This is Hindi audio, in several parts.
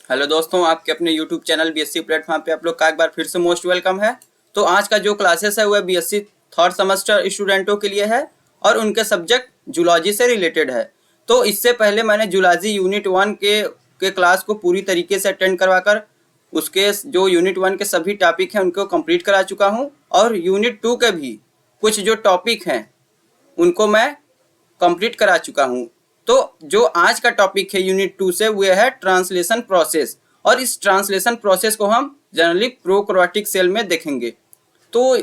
हेलो दोस्तों, आपके अपने यूट्यूब चैनल बीएससी प्लेटफॉर्म पे आप लोग का एक बार फिर से मोस्ट वेलकम है। तो आज का जो क्लासेस है वह बीएससी थर्ड सेमेस्टर स्टूडेंटों के लिए है और उनके सब्जेक्ट जूलॉजी से रिलेटेड है। तो इससे पहले मैंने जूलॉजी यूनिट 1 के क्लास को पूरी तरीके से अटेंड करवाकर उसके जो यूनिट 1 के सभी टॉपिक हैं उनको कंप्लीट करा चुका हूँ और यूनिट 2 के भी कुछ जो टॉपिक हैं उनको मैं कंप्लीट करा चुका हूँ। तो जो आज का टॉपिक है यूनिट 2 से वो है ट्रांसलेशन प्रोसेस, और इस ट्रांसलेशन प्रोसेस को हम जनरली प्रोकैरियोटिक सेल में देखेंगे। तो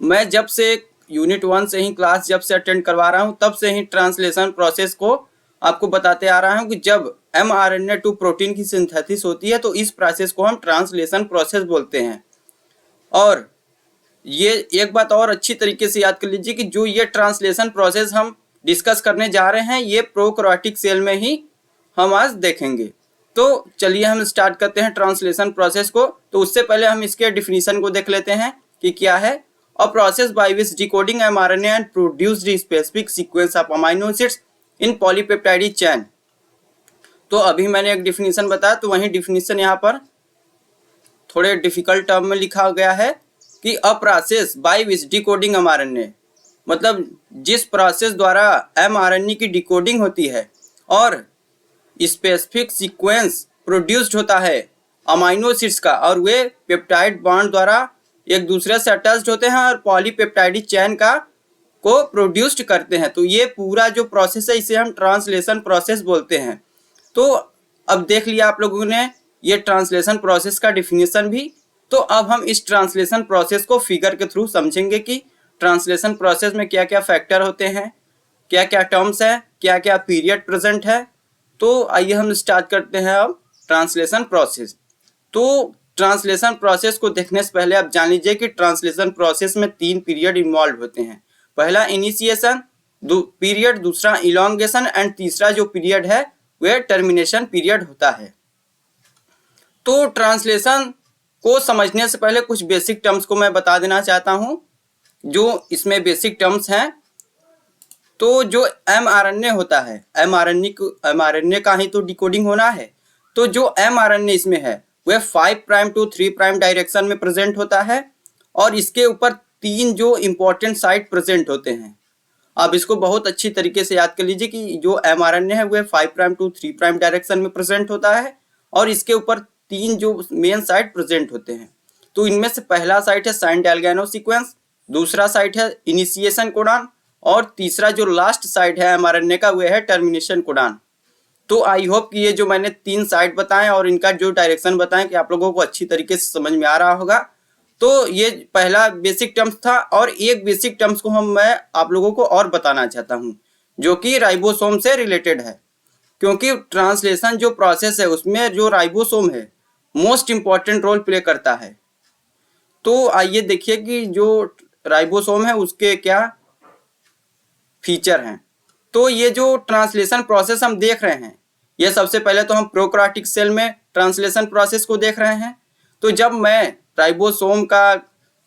मैं जब से यूनिट 1 से ही क्लास जब से अटेंड करवा रहा हूँ तब से ही ट्रांसलेशन प्रोसेस को आपको बताते आ रहा हूँ कि जब mRNA टू प्रोटीन की सिंथेसिस होती है तो इस प्रोसेस को हम ट्रांसलेशन प्रोसेस बोलते हैं। और ये एक बात और अच्छी तरीके से याद कर लीजिए कि जो ये ट्रांसलेशन प्रोसेस हम डिस्कस करने जा रहे हैं ये प्रोकैरियोटिक सेल में ही हम आज देखेंगे। तो चलिए हम स्टार्ट करते हैं ट्रांसलेशन प्रोसेस को। तो उससे पहले हम इसके डिफिनीशन को देख लेते हैं कि क्या है। A process by which decoding mRNA and produced specific sequence of amino acids in polypeptide chain. तो अभी मैंने एक डिफिनीशन बताया, तो वही डिफिनीशन यहाँ पर थोड़े डिफिकल्ट टर्म में लिखा गया है कि a process by which decoding mRNA, मतलब जिस प्रोसेस द्वारा mRNA की डिकोडिंग होती है और स्पेसिफिक सीक्वेंस प्रोड्यूस्ड होता है अमाइनो एसिड्स का, और वे पेप्टाइड बॉन्ड द्वारा एक दूसरे से अटैच्ड होते हैं और पॉलीपेप्टाइड चेन का को प्रोड्यूस्ड करते हैं। तो ये पूरा जो प्रोसेस है इसे हम ट्रांसलेशन प्रोसेस बोलते हैं। तो अब देख लिया आप लोगों ने ये ट्रांसलेशन प्रोसेस का डिफिनीशन भी। तो अब हम इस ट्रांसलेशन प्रोसेस को फिगर के थ्रू समझेंगे कि ट्रांसलेशन प्रोसेस में क्या क्या फैक्टर होते हैं, क्या क्या टर्म्स है, क्या क्या पीरियड प्रेजेंट है। तो आइए हम स्टार्ट करते हैं अब ट्रांसलेशन प्रोसेस। तो ट्रांसलेशन प्रोसेस को देखने से पहले आप जान लीजिए कि ट्रांसलेशन प्रोसेस में 3 पीरियड इन्वॉल्व होते हैं। पहला इनिशिएशन पीरियड, दूसरा इलोंगेशन एंड तीसरा जो पीरियड है वह टर्मिनेशन पीरियड होता है। तो ट्रांसलेशन को समझने से पहले कुछ बेसिक टर्म्स को मैं बता देना चाहता हूँ जो इसमें बेसिक टर्म्स हैं। तो जो mRNA होता है, mRNA का ही तो डिकोडिंग होना है। तो जो mRNA इसमें है वह 5 प्राइम टू 3 प्राइम डायरेक्शन में प्रेजेंट होता है और इसके ऊपर 3 जो इम्पोर्टेंट साइट प्रेजेंट होते हैं। आप इसको बहुत अच्छी तरीके से याद कर लीजिए कि जो mRNA है वह 5 प्राइम टू 3 प्राइम डायरेक्शन में प्रेजेंट होता है और इसके ऊपर 3 जो मेन साइट प्रेजेंट होते हैं। तो इनमें से पहला साइट है साइन डेल्गेनो सीक्वेंस, दूसरा साइट है इनिशिएशन कोडान और तीसरा जो लास्ट साइट है mRNA का वह है टर्मिनेशन कोडान। तो आई होप कि ये जो मैंने 3 साइट बताएं और इनका जो डायरेक्शन बताएं कि आप लोगों को अच्छी तरीके से समझ में आ रहा होगा। तो ये पहला बेसिक टर्म्स था और एक बेसिक टर्म्स को मैं आप लोगों को और बताना चाहता हूँ जो कि राइबोसोम से रिलेटेड है, क्योंकि ट्रांसलेशन जो प्रोसेस है उसमें जो राइबोसोम है मोस्ट इम्पॉर्टेंट रोल प्ले करता है। तो आइए देखिए कि जो राइबोसोम है उसके क्या फीचर हैं। तो ये जो ट्रांसलेशन प्रोसेस हम देख रहे हैं ये सबसे पहले तो हम प्रोकैरियोटिक सेल में ट्रांसलेशन प्रोसेस को देख रहे हैं। तो जब मैं राइबोसोम का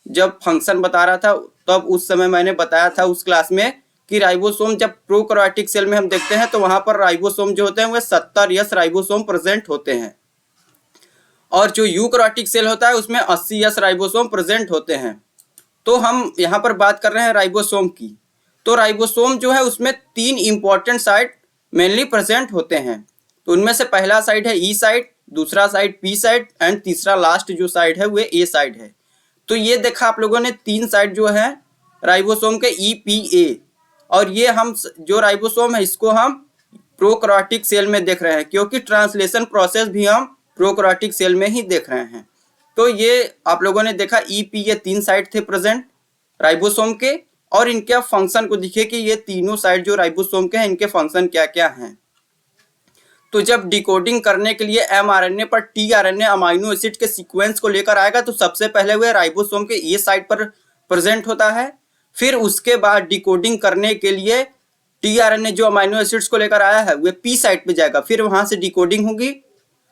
जब फंक्शन बता रहा था तब उस समय मैंने बताया था उस क्लास में कि राइबोसोम जब प्रोकैरियोटिक सेल में हम देखते हैं तो वहां पर राइबोसोम जो होते हैं वह 70 राइबोसोम प्रेजेंट होते हैं और जो यूकैरियोटिक सेल होता है उसमें 80 राइबोसोम प्रेजेंट होते हैं। तो हम यहाँ पर बात कर रहे हैं राइबोसोम की। तो राइबोसोम जो है उसमें 3 इंपॉर्टेंट साइट मेनली प्रेजेंट होते हैं। तो उनमें से पहला साइट है ई साइट, दूसरा साइट पी साइट एंड तीसरा लास्ट जो साइट है वो ए साइट है। तो ये देखा आप लोगों ने 3 साइट जो है राइबोसोम के ई पी ए, और ये हम जो राइबोसोम है इसको हम प्रोकैरियोटिक सेल में देख रहे हैं क्योंकि ट्रांसलेशन प्रोसेस भी हम प्रोकैरियोटिक सेल में ही देख रहे हैं। तो ये आप लोगों ने देखा ई पी ये 3 साइट थे प्रेजेंट राइबोसोम के, और इनके फंक्शन को देखिए कि ये तीनों साइट जो राइबोसोम के हैं इनके फंक्शन क्या क्या हैं। तो जब डिकोडिंग करने के लिए mRNA पर tRNA अमाइनो एसिड के सीक्वेंस को लेकर आएगा तो सबसे पहले वह राइबोसोम के ये साइट पर प्रेजेंट होता है। फिर उसके बाद डिकोडिंग करने के लिए tRNA जो अमाइनो एसिड्स को लेकर आया है वह पी साइट पे जाएगा, फिर वहां से डिकोडिंग होगी।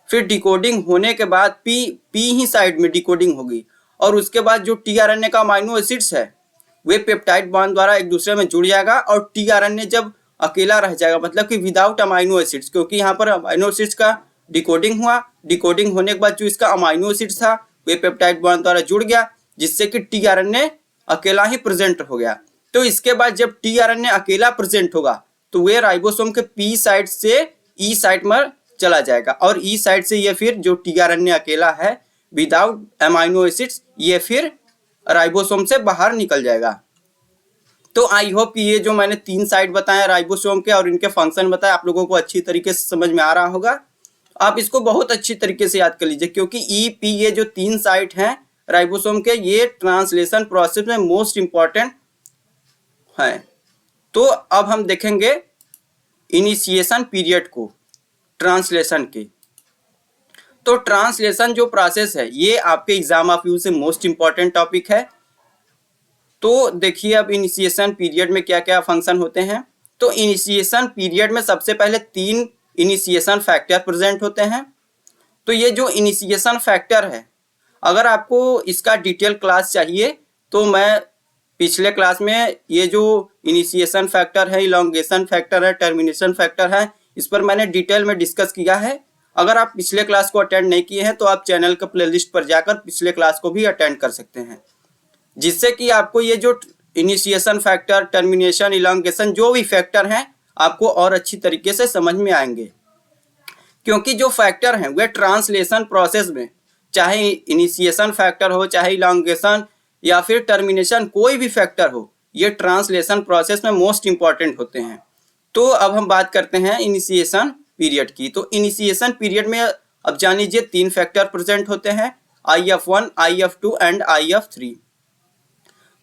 फिर डिकोडिंग होने के बाद पी ही साइट में डिकोडिंग होगी और उसके बाद जो tRNA का अमाइनो एसिड्स है वे पेप्टाइड बॉन्ड द्वारा एक दूसरे में जुड़ जाएगा और tRNA जब अकेला रह जाएगा मतलब कि विदाउट अमाइनो एसिड्स, क्योंकि यहाँ पर अमाइनो एसिड्स का डिकोडिंग हुआ, डिकोडिंग होने के बाद जो इसका अमाइनो एसिड था वे पेप्टाइड बॉन्ड द्वारा जुड़ गया, जिससे कि टीआरएनए अकेला ही प्रेजेंट हो गया। तो इसके बाद जब टीआरएनए अकेला प्रेजेंट होगा तो वे राइबोसोम के पी साइड से ई साइड में चला जाएगा, और ई साइड से ये फिर जो टीआरएनए अकेला है विदाउट अमाइनो एसिड्स ये फिर राइबोसोम से बाहर निकल जाएगा। तो आई होप कि ये जो मैंने 3 साइड बताया राइबोसोम के और इनके फंक्शन बताए आप लोगों को अच्छी तरीके से समझ में आ रहा होगा। आप इसको बहुत अच्छी तरीके से याद कर लीजिए, क्योंकि ई पी ये जो 3 साइट हैं राइबोसोम के ये ट्रांसलेशन प्रोसेस में मोस्ट इंपॉर्टेंट है। तो अब हम देखेंगे इनिशिएशन पीरियड को ट्रांसलेशन के। तो ट्रांसलेशन जो प्रोसेस है ये आपके एग्जाम ऑफ यू से मोस्ट इंपॉर्टेंट टॉपिक है। तो देखिए अब इनिशिएशन पीरियड में क्या क्या फंक्शन होते हैं। तो इनिशिएशन पीरियड में सबसे पहले 3 इनिशिएशन फैक्टर प्रेजेंट होते हैं। तो ये जो इनिशिएशन फैक्टर है, अगर आपको इसका डिटेल क्लास चाहिए तो मैं पिछले क्लास में ये जो इनिशिएशन फैक्टर है, इलॉन्गेशन फैक्टर है, टर्मिनेशन फैक्टर है, इस पर मैंने डिटेल में डिस्कस किया है। अगर आप पिछले क्लास को अटेंड नहीं किए हैं तो आप चैनल के प्लेलिस्ट पर जाकर पिछले क्लास को भी अटेंड कर सकते हैं, जिससे कि आपको ये जो इनिशिएशन फैक्टर, टर्मिनेशन, इलॉन्गेशन जो भी फैक्टर हैं आपको और अच्छी तरीके से समझ में आएंगे। क्योंकि जो फैक्टर हैं वे ट्रांसलेशन प्रोसेस में, चाहे इनिशिएशन फैक्टर हो, चाहे इलॉन्गेशन या फिर टर्मिनेशन, कोई भी फैक्टर हो, ये ट्रांसलेशन प्रोसेस में मोस्ट इंपॉर्टेंट होते हैं। तो अब हम बात करते हैं इनिशिएशन पीरियड की। तो इनिशिएशन पीरियड में अब जान लीजिए 3 फैक्टर प्रेजेंट होते हैं, IF1, IF2 एंड IF3।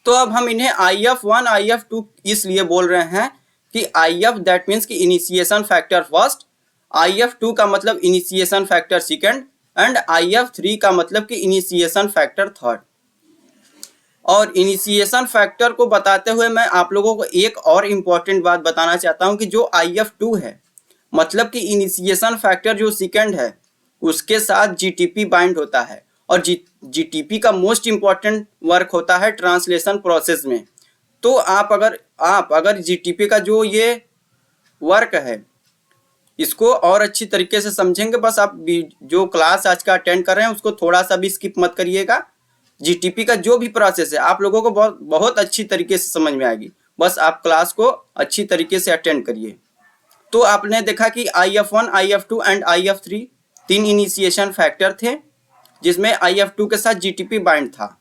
तो अब हम इन्हें IF1, IF2 इसलिए बोल रहे हैं कि IF दैट मीन्स कि इनिशिएशन फैक्टर फर्स्ट, IF2 का मतलब initiation factor second and IF3 का मतलब कि इनिशिएशन फैक्टर थर्ड। और इनिशिएशन फैक्टर को बताते हुए मैं आप लोगों को एक और इम्पॉर्टेंट बात बताना चाहता हूं कि जो IF2 है मतलब कि इनिशिएशन फैक्टर जो सेकंड है उसके साथ GTP बाइंड होता है, और GTP का मोस्ट इम्पॉर्टेंट वर्क होता है ट्रांसलेशन प्रोसेस में। तो आप अगर GTP का जो ये वर्क है इसको और अच्छी तरीके से समझेंगे, बस आप जो क्लास आज का अटेंड कर रहे हैं उसको थोड़ा सा भी स्किप मत करिएगा। GTP का जो भी प्रोसेस है आप लोगों को बहुत अच्छी तरीके से समझ में आएगी, बस आप क्लास को अच्छी तरीके से अटेंड करिए। तो आपने देखा कि IF1, IF2 and IF3 3 initiation factor थे, जिसमें IF2 के साथ GTP बाइंड था।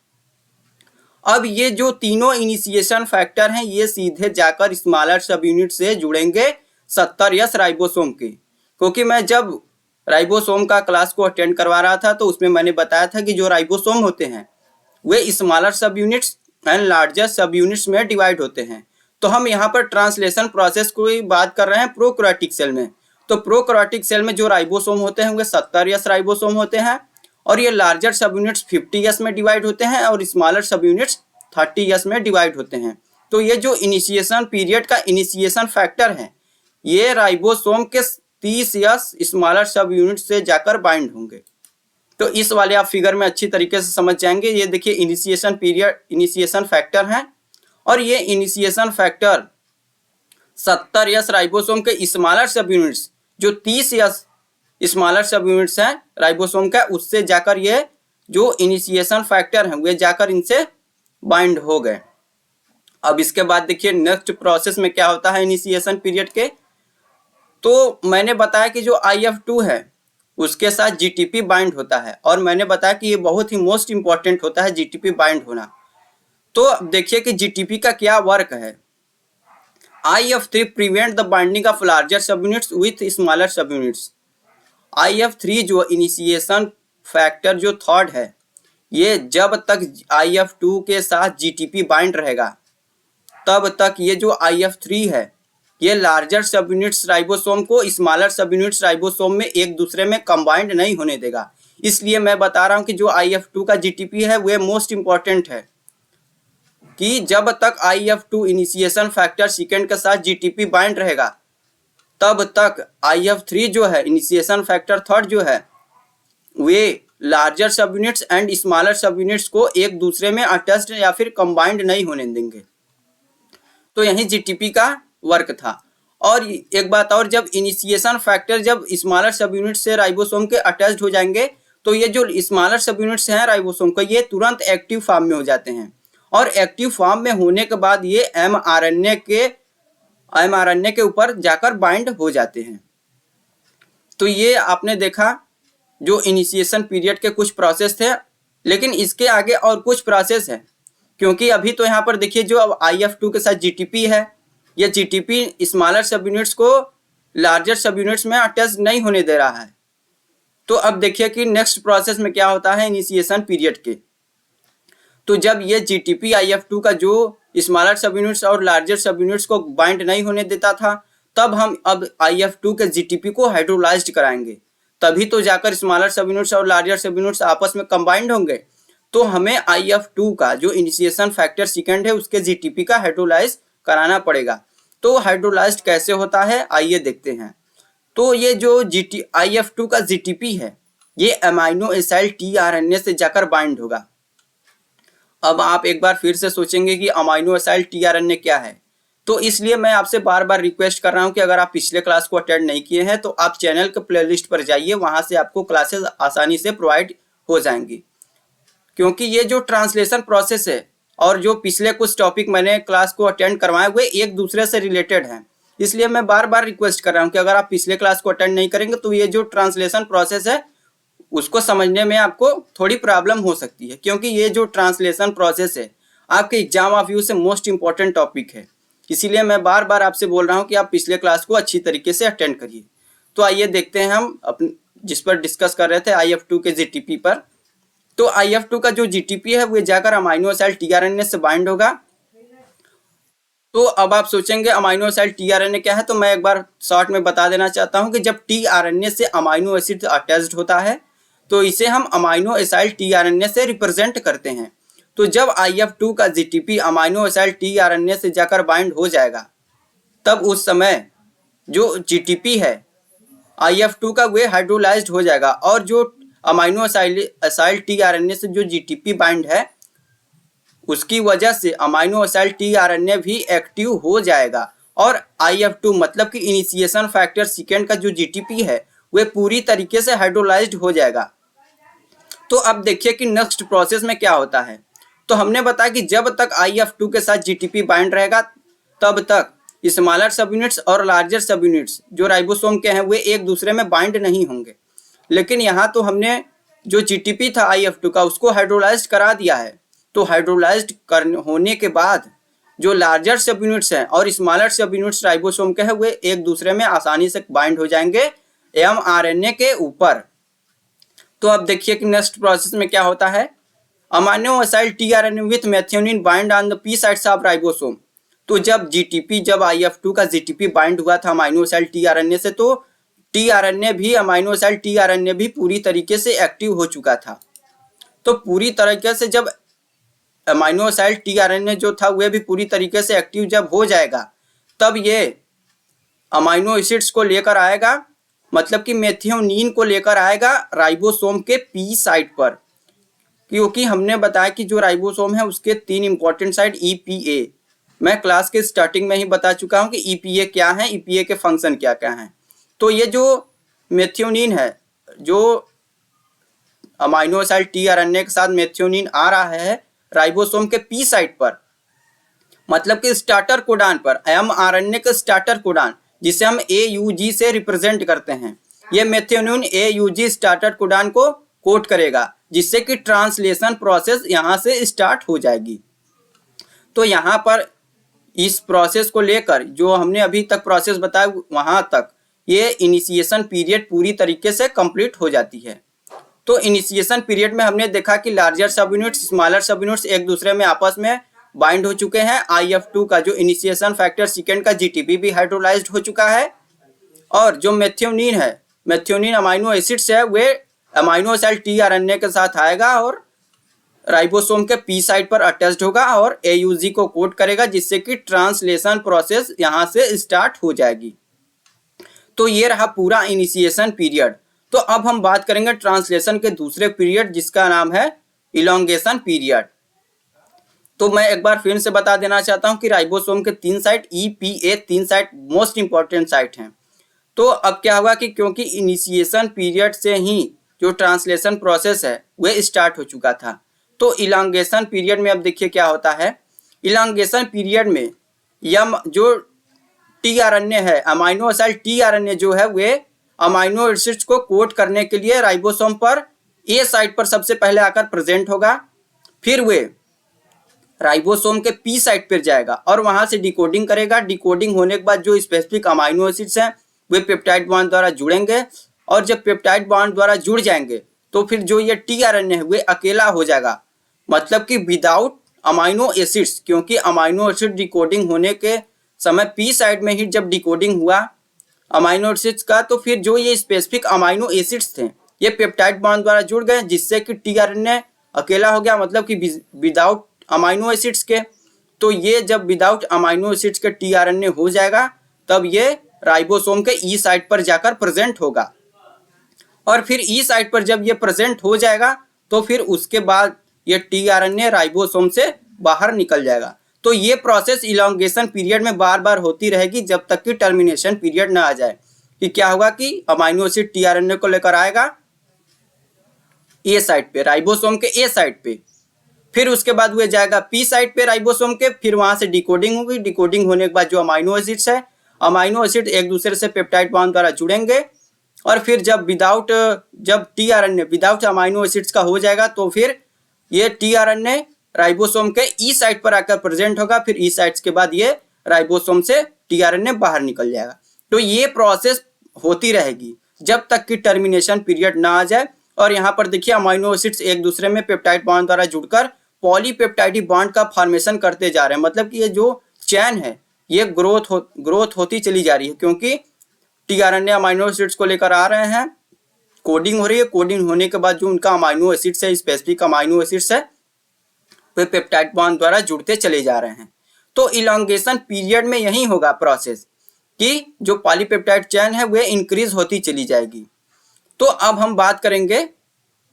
अब ये जो तीनों इनिशिएशन फैक्टर हैं ये सीधे जाकर स्मॉलर सब यूनिट से जुड़ेंगे 70S राइबोसोम के। क्योंकि मैं जब राइबोसोम का क्लास को अटेंड करवा रहा था तो उसमें मैंने बताया था कि जो राइबोसोम होते हैं वे स्मॉलर सब यूनिट्स एंड लार्जर सब यूनिट्स में डिवाइड होते हैं। तो हम यहाँ पर ट्रांसलेशन प्रोसेस की बात कर रहे हैं प्रोकैरियोटिक सेल में। तो प्रोकैरियोटिक सेल में जो राइबोसोम होते हैं वे 70S राइबोसोम होते हैं, और ये लार्जर सब यूनिट्स 50S में डिवाइड होते हैं और स्मॉलर सब यूनिट्स 30S में डिवाइड होते हैं। तो ये जो इनिशिएशन पीरियड का इनिशिएशन फैक्टर है ये राइबोसोम के 30S स्मॉलर सब यूनिट से जाकर बाइंड होंगे। तो इस वाले आप फिगर में अच्छी तरीके से समझ जाएंगे। ये देखिए इनिशिएशन पीरियड, इनिशिएशन फैक्टर है, और ये इनिशिएशन फैक्टर 70S राइबोसोम के स्मॉलर सब यूनिट्स जो 30S स्मॉलर सब यूनिट्स हैं राइबोसोम का, उससे जाकर ये जो इनिशिएशन फैक्टर हैं वे जाकर इनसे बाइंड हो गए। अब इसके बाद देखिए नेक्स्ट प्रोसेस में क्या होता है इनिशिएशन पीरियड के। तो मैंने बताया कि जो IF2 है उसके साथ GTP बाइंड होता है, और मैंने बताया कि ये बहुत ही मोस्ट इंपॉर्टेंट होता है GTP बाइंड होना। तो देखिए कि GTP का क्या वर्क है। IF3 prevent the binding of larger सब यूनिट्स विथ स्मॉलर सब यूनिट्स। IF3 जो इनिशिएशन फैक्टर जो थर्ड है ये जब तक IF2 के साथ GTP बाइंड रहेगा तब तक ये जो IF3 है ये लार्जर सब यूनिट्स राइबोसोम को स्मॉलर सब यूनिट्स राइबोसोम में एक दूसरे में कंबाइंड नहीं होने देगा। इसलिए मैं बता रहा हूँ कि जो IF2 का GTP है वह मोस्ट इंपॉर्टेंट है, कि जब तक IF2 इनिशिएशन फैक्टर सेकंड के साथ GTP बाइंड रहेगा तब तक IF3 जो है इनिशिएशन फैक्टर थर्ड जो है वे लार्जर सब यूनिट्स एंड स्मॉलर सब यूनिट्स को एक दूसरे में अटैच्ड या फिर कंबाइंड नहीं होने देंगे। तो यही GTP का वर्क था। और एक बात और, जब इनिशिएशन फैक्टर जब स्मॉलर सब यूनिट से राइबोसोम के अटैच्ड हो जाएंगे तो ये जो स्मॉलर सब यूनिट्स हैं राइबोसोम का, ये तुरंत एक्टिव फॉर्म में हो जाते हैं और एक्टिव फॉर्म में होने के बाद ये एमआरएनए के ऊपर जाकर बाइंड हो जाते हैं। तो ये आपने देखा जो इनिशिएशन पीरियड के कुछ प्रोसेस थे, लेकिन इसके आगे और कुछ प्रोसेस है, क्योंकि अभी तो यहाँ पर देखिए जो अब IF2 के साथ GTP है, ये GTP स्मॉलर सब यूनिट्स को लार्जर सब यूनिट्स में अटैच नहीं होने दे रहा है। तो अब देखिए कि नेक्स्ट प्रोसेस में क्या होता है इनिशिएशन पीरियड के। तो जब ये GTP IF2 का जो स्मॉलर सब यूनिट्स और लार्जर सब यूनिट्स को बाइंड नहीं होने देता था, तब हम अब IF2 के GTP को हाइड्रोलाइज्ड कराएंगे, तभी तो जाकर स्मॉलर सब यूनिट्स और लार्जर सब यूनिट्स आपस में कंबाइंड होंगे। तो हमें IF2 का जो इनिशिएशन फैक्टर सेकेंड है उसके GTP का हाइड्रोलाइज कराना पड़ेगा। तो हाइड्रोलाइज्ड कैसे होता है आइए देखते हैं। तो ये जो IF2 का GTP है ये अमाइनो एसाइल tRNA से जाकर बाइंड होगा। अब आप एक बार फिर से सोचेंगे कि अमाइनो एसाइल tRNA क्या है, तो इसलिए मैं आपसे बार बार रिक्वेस्ट कर रहा हूं कि अगर आप पिछले क्लास को अटेंड नहीं किए हैं तो आप चैनल के प्लेलिस्ट पर जाइए, वहां से आपको क्लासेस आसानी से प्रोवाइड हो जाएंगी। क्योंकि ये जो ट्रांसलेशन प्रोसेस है और जो पिछले कुछ टॉपिक मैंने क्लास को अटेंड करवाए हुए एक दूसरे से रिलेटेड हैं, इसलिए मैं बार बार रिक्वेस्ट कर रहा हूँ कि अगर आप पिछले क्लास को अटेंड नहीं करेंगे तो ये जो ट्रांसलेशन प्रोसेस है उसको समझने में आपको थोड़ी प्रॉब्लम हो सकती है, क्योंकि ये जो ट्रांसलेशन प्रोसेस है आपके एग्जाम ऑफ व्यू से मोस्ट इंपॉर्टेंट टॉपिक है। इसीलिए मैं बार बार आपसे बोल रहा हूँ कि आप पिछले क्लास को अच्छी तरीके से अटेंड करिए। तो आइए देखते हैं हम अपने जिस पर डिस्कस कर रहे थे IF2 के GTP पर। तो IF2 का जो GTP है वो जाकर अमाइनो एसाइल tRNA से बाइंड होगा। तो अब आप सोचेंगे अमाइनो एसाइल tRNA क्या है, तो मैं एक बार शॉर्ट में बता देना चाहता हूँ कि जब tRNA से अमाइनो एसिड अटैच्ड होता है तो इसे हम अमाइनो एसाइल tRNA से रिप्रेजेंट करते हैं। तो जब IF2 का GTP अमाइनो एसाइल tRNA से जाकर बाइंड हो जाएगा, तब उस समय जो GTP है IF2 का वे हाइड्रोलाइज्ड हो जाएगा और जो अमाइनो एसाइल tRNA से जो GTP बाइंड है उसकी वजह से अमाइनो एसाइल tRNA भी एक्टिव हो जाएगा और IF2 मतलब कि इनिशिएशन फैक्टर सेकेंड का जो GTP है वे पूरी तरीके से हाइड्रोलाइज्ड हो जाएगा। तो अब देखिए कि नेक्स्ट प्रोसेस में क्या होता है। तो हमने बताया कि जब तक IF2 के साथ GTP बाइंड रहेगा तब तक स्मॉलर सब यूनिट्स और लार्जर सब यूनिट्स जो राइबोसोम के हैं वे एक दूसरे में बाइंड नहीं होंगे। लेकिन यहाँ तो हमने जो GTP था IF2 का उसको हाइड्रोलाइज्ड करा दिया है। तो हाइड्रोलाइज्ड होने के बाद जो लार्जर सब यूनिट्स हैं और स्मॉलर सब यूनिट्स राइबोसोम के हैं वे एक दूसरे में आसानी से बाइंड हो जाएंगे mRNA के ऊपर। तो अब देखिए कि नेक्स्ट प्रोसेस में क्या होता है। Amino acyl tRNA with methionine bind on the P sites of ribosome. तो जब IF2 का GTP बाइंड हुआ था अमाइनो एसाइल tRNA से, तो tRNA भी अमाइनो एसाइल tRNA भी पूरी तरीके से एक्टिव हो चुका था। तो पूरी तरीके से जब अमाइनो एसाइल tRNA जो था वह भी पूरी तरीके से एक्टिव जब हो जाएगा, तब ये अमाइनो एसिड्स को लेकर आएगा, मतलब कि मेथियोनिन को लेकर आएगा राइबोसोम के पी साइट पर। क्योंकि हमने बताया कि जो राइबोसोम है उसके 3 इंपॉर्टेंट साइट EPA, मैं क्लास के स्टार्टिंग में ही बता चुका हूं कि EPA क्या है, EPA के फंक्शन क्या क्या हैं। तो ये जो मेथियोनिन है, जो अमाइनो एसाइल tRNA के साथ मेथियोनिन आ रहा है राइबोसोम के पी साइट पर, मतलब कि स्टार्टर कोडान पर, mRNA के स्टार्टर कोडान जिसे हम AUG से रिप्रेजेंट करते हैं, ये मेथियोनिन AUG स्टार्टर कोडान को कोड करेगा, जिससे कि ट्रांसलेशन प्रोसेस यहाँ से स्टार्ट हो जाएगी। तो यहाँ पर इस प्रोसेस को लेकर जो हमने अभी तक प्रोसेस बताया वहाँ तक ये इनिशिएशन पीरियड पूरी तरीके से कंप्लीट हो जाती है। तो इनिशिएशन पीरियड में हमने देखा कि लार्जर सब यूनिट्स स्मॉलर सब यूनिट्स एक दूसरे में आपस में बाइंड हो चुके हैं। IF2 का जो इनिशिएशन फैक्टर सेकेंड का GTP भी हाइड्रोलाइज्ड हो चुका है और जो मेथियोनिन है, मेथियोनिन अमाइनो एसिड्स है, वे अमाइनो एसाइल tRNA के साथ आएगा और राइबोसोम के पी साइट पर अटैच्ड होगा और AUG को कोड करेगा, जिससे कि ट्रांसलेशन प्रोसेस यहाँ से स्टार्ट हो जाएगी। तो ये रहा पूरा इनिशिएशन पीरियड। तो अब हम बात करेंगे ट्रांसलेशन के दूसरे पीरियड जिसका नाम है इलोंगेशन पीरियड। तो मैं एक बार फिर से बता देना चाहता हूं कि राइबोसोम के 3 site EPA 3 site most important site हैं। तो अब क्या होगा कि क्योंकि इनिशिएशन पीरियड से ही जो ट्रांसलेशन प्रोसेस है वह स्टार्ट हो चुका था, तो इलांगेशन पीरियड में अब देखिए क्या होता है। इलांगेशन पीरियड में यम जो टीआरएनए है, अमाइनो एसिड टीआरएनए जो है वे अमाइनो एसिड्स को कोड करने के लिए राइबोसोम पर ए साइट पर सबसे पहले आकर प्रेजेंट होगा, फिर वे राइबोसोम के पी साइट पर जाएगा और वहां से डिकोडिंग करेगा। डिकोडिंग होने के बाद जो स्पेसिफिक अमाइनो एसिड्स हैं वे पेप्टाइड बॉन्ड द्वारा जुड़ेंगे, और जब पेप्टाइड बॉन्ड द्वारा जुड़ जाएंगे तो फिर जो ये टीआरएनए है वे अकेला हो जाएगा, मतलब कि विदाउट अमाइनो एसिड्स, क्योंकि अमाइनो एसिड डिकोडिंग होने के समय पी साइड में ही जब डिकोडिंग हुआ अमाइनो एसिड्स का, तो फिर जो ये स्पेसिफिक अमाइनो एसिड्स थे ये पेप्टाइड बॉन्ड द्वारा जुड़ गए, जिससे कि टीआरएनए अकेला हो गया, मतलब कि विदाउट अमाइनो एसिड्स के। तो ये जब विदाउट अमाइनो एसिड्स के टीआरएनए हो जाएगा तब ये राइबोसोम के ई साइट पर जाकर प्रेजेंट होगा, और फिर ई साइट पर जब ये प्रेजेंट हो जाएगा तो फिर उसके बाद ये टीआरएनए राइबोसोम से बाहर निकल जाएगा। तो ये प्रोसेस इलॉन्गेशन पीरियड में बार बार होती रहेगी जब तक कि टर्मिनेशन पीरियड ना आ जाए। कि क्या होगा कि अमाइनो एसिड टीआरएनए को लेकर आएगा ए साइट पे, राइबोसोम के ए साइट पे, फिर उसके बाद वो जाएगा पी साइट पे राइबोसोम के, फिर वहां से डिकोडिंग होगी। डिकोडिंग होने के बाद जो अमाइनो एसिड्स है, अमाइनो एसिड एक दूसरे से पेप्टाइड बॉन्ड द्वारा जुड़ेंगे, और फिर जब टीआरएनए विदाउट अमाइनो एसिड्स का हो जाएगा तो फिर ये टीआरएनए राइबोसोम के ई साइट पर आकर प्रेजेंट होगा, फिर ई साइट्स के बाद ये राइबोसोम से टीआरएनए बाहर निकल जाएगा। तो ये प्रोसेस होती रहेगी जब तक कि टर्मिनेशन पीरियड ना आ जाए। और यहाँ पर देखिए अमाइनो एसिड्स एक दूसरे में पेप्टाइड बॉन्ड द्वारा जुड़कर पॉलीपेप्टाइडिक बॉन्ड का फॉर्मेशन करते जा रहे हैं, मतलब कि ये जो चैन है ये ग्रोथ होती चली जा रही है, क्योंकि टीआरएनए अमाइनो एसिड्स को लेकर आ रहे हैं, कोडिंग हो रही है। कोडिंग होने के बाद जो उनका अमाइनो एसिड्स है, स्पेसिफिक अमाइनो एसिड्स है, वे पेप्टाइड बॉन्ड द्वारा जुड़ते चले जा रहे हैं। तो इलॉन्गेशन पीरियड में यही होगा प्रोसेस कि जो पॉलीपेप्टाइड चेन है वह इंक्रीज होती चली जाएगी। तो अब हम बात करेंगे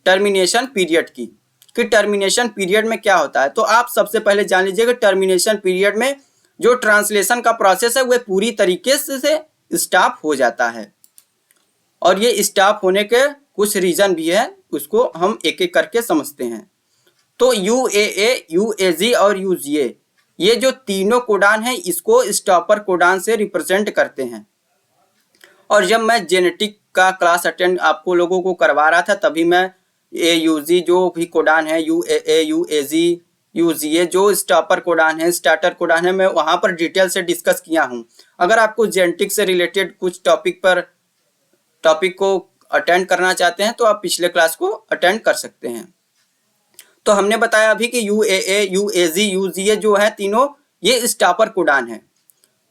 टर्मिनेशन पीरियड की, कि टर्मिनेशन पीरियड में क्या होता है। तो आप सबसे पहले जान लीजिए कि टर्मिनेशन पीरियड में जो ट्रांसलेशन का प्रोसेस है वह पूरी तरीके से स्टॉप हो जाता है, और ये स्टॉप होने के कुछ रीजन भी है, उसको हम एक एक करके समझते हैं। तो UAA, UAG और UGA ये जो तीनों कोडान हैं इसको स्टॉपर कोडान से रिप्रेजेंट करते हैं। और जब मैं जेनेटिक का क्लास अटेंड आपको लोगों को करवा रहा था तभी मैं AUG जो भी कोडान है, UAA, UAG, UGA जो स्टॉपर कोडान है, स्टार्टर कोडान है, मैं वहाँ पर डिटेल से डिस्कस किया हूँ। अगर आपको जेनेटिक से रिलेटेड कुछ टॉपिक को अटेंड करना चाहते हैं तो आप पिछले क्लास को अटेंड कर सकते हैं। तो हमने बताया अभी कि UAA, UAG, UGA जो है तीनों ये स्टॉपर कोडान है।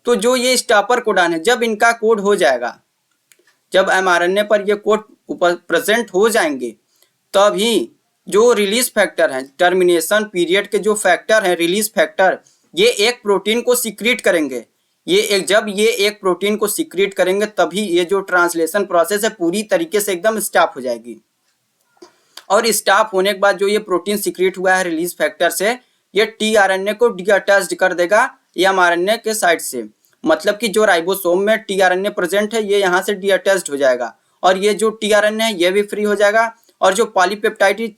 तो जो ये स्टॉपर कोडान है जब इनका कोड हो जाएगा, जब mRNA पर ये कोड ऊपर प्रेजेंट हो जाएंगे तभी जो रिलीज फैक्टर है, टर्मिनेशन पीरियड के जो फैक्टर है रिलीज फैक्टर, ये एक प्रोटीन को सीक्रेट करेंगे। जब ये एक प्रोटीन को सीक्रेट करेंगे तभी ये जो ट्रांसलेशन प्रोसेस है पूरी तरीके से एकदम स्टॉप हो जाएगी। और स्टॉप होने के बाद जो ये प्रोटीन सीक्रेट हुआ है रिलीज फैक्टर से, ये टीआरएनए को डीअटैच्ड कर देगा mRNA के साइड से, मतलब कि जो राइबोसोम में टीआरएनए प्रेजेंट है ये यहाँ से डीअटैच्ड हो जाएगा, और ये जो टीआरएनए है ये भी फ्री हो जाएगा, और जो पॉलीपेप्टाइड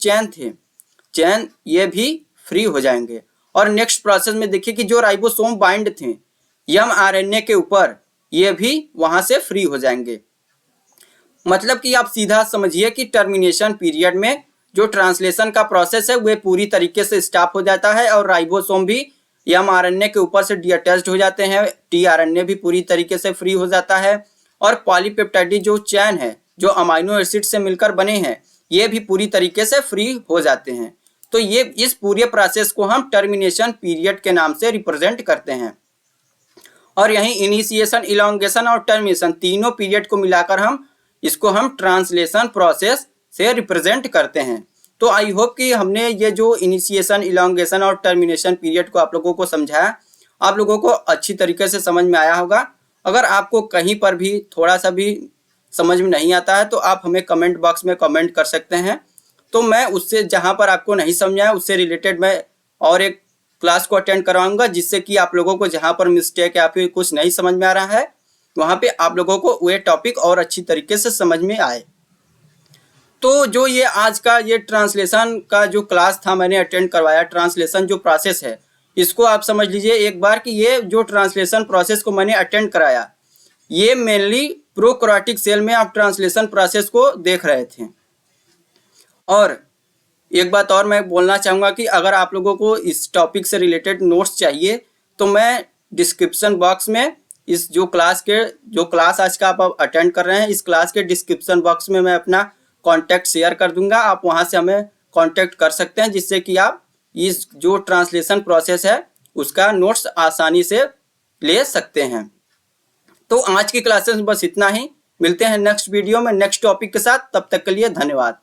चेन ये भी फ्री हो जाएंगे। और नेक्स्ट प्रोसेस में देखिए कि जो राइबोसोम बाइंड थे mRNA के ऊपर, ये भी वहां से फ्री हो जाएंगे। मतलब कि आप सीधा समझिए कि टर्मिनेशन पीरियड में जो ट्रांसलेशन का प्रोसेस है वह पूरी तरीके से स्टॉप हो जाता है, और राइबोसोम भी mRNA के ऊपर से डीअटैच्ड हो जाते हैं, टीआरएनए भी पूरी तरीके से फ्री हो जाता है, और पॉलीपेप्टाइड जो चैन है जो अमाइनो एसिड से मिलकर बने हैं ये भी पूरी तरीके से फ्री हो जाते हैं। तो ये इस पूरे प्रोसेस को हम टर्मिनेशन पीरियड के नाम से रिप्रेजेंट करते हैं। और यही इनिशिएशन, इलॉन्गेशन और टर्मिनेशन तीनों पीरियड को मिलाकर हम ट्रांसलेशन प्रोसेस से रिप्रेजेंट करते हैं। तो आई होप कि हमने ये जो इनिशिएशन, इलॉन्गेशन और टर्मिनेशन पीरियड को आप लोगों को समझाया, आप लोगों को अच्छी तरीके से समझ में आया होगा। अगर आपको कहीं पर भी थोड़ा सा भी समझ में नहीं आता है तो आप हमें कमेंट बॉक्स में कमेंट कर सकते हैं, तो मैं उससे जहाँ पर आपको नहीं समझाया उससे रिलेटेड मैं और एक क्लास को अटेंड करवाऊंगा, जिससे कि आप लोगों को जहाँ पर मिस्टेक या फिर कुछ नहीं समझ में आ रहा है वहाँ पे आप लोगों को वो टॉपिक और अच्छी तरीके से समझ में आए। तो जो ये आज का ये ट्रांसलेशन का जो क्लास था मैंने अटेंड करवाया, ट्रांसलेशन जो प्रोसेस है इसको आप समझ लीजिए एक बार कि ये जो ट्रांसलेशन प्रोसेस को मैंने अटेंड कराया ये मेनली प्रोकैरियोटिक सेल में आप ट्रांसलेशन प्रोसेस को देख रहे थे। और एक बात और मैं बोलना चाहूँगा कि अगर आप लोगों को इस टॉपिक से रिलेटेड नोट्स चाहिए तो मैं डिस्क्रिप्शन बॉक्स में इस जो क्लास आज का आप अटेंड कर रहे हैं इस क्लास के डिस्क्रिप्शन बॉक्स में मैं अपना कॉन्टैक्ट शेयर कर दूंगा। आप वहाँ से हमें कॉन्टैक्ट कर सकते हैं, जिससे कि आप इस जो ट्रांसलेशन प्रोसेस है उसका नोट्स आसानी से ले सकते हैं। तो आज की क्लासेस बस इतना ही, मिलते हैं नेक्स्ट वीडियो में नेक्स्ट टॉपिक के साथ, तब तक के लिए धन्यवाद।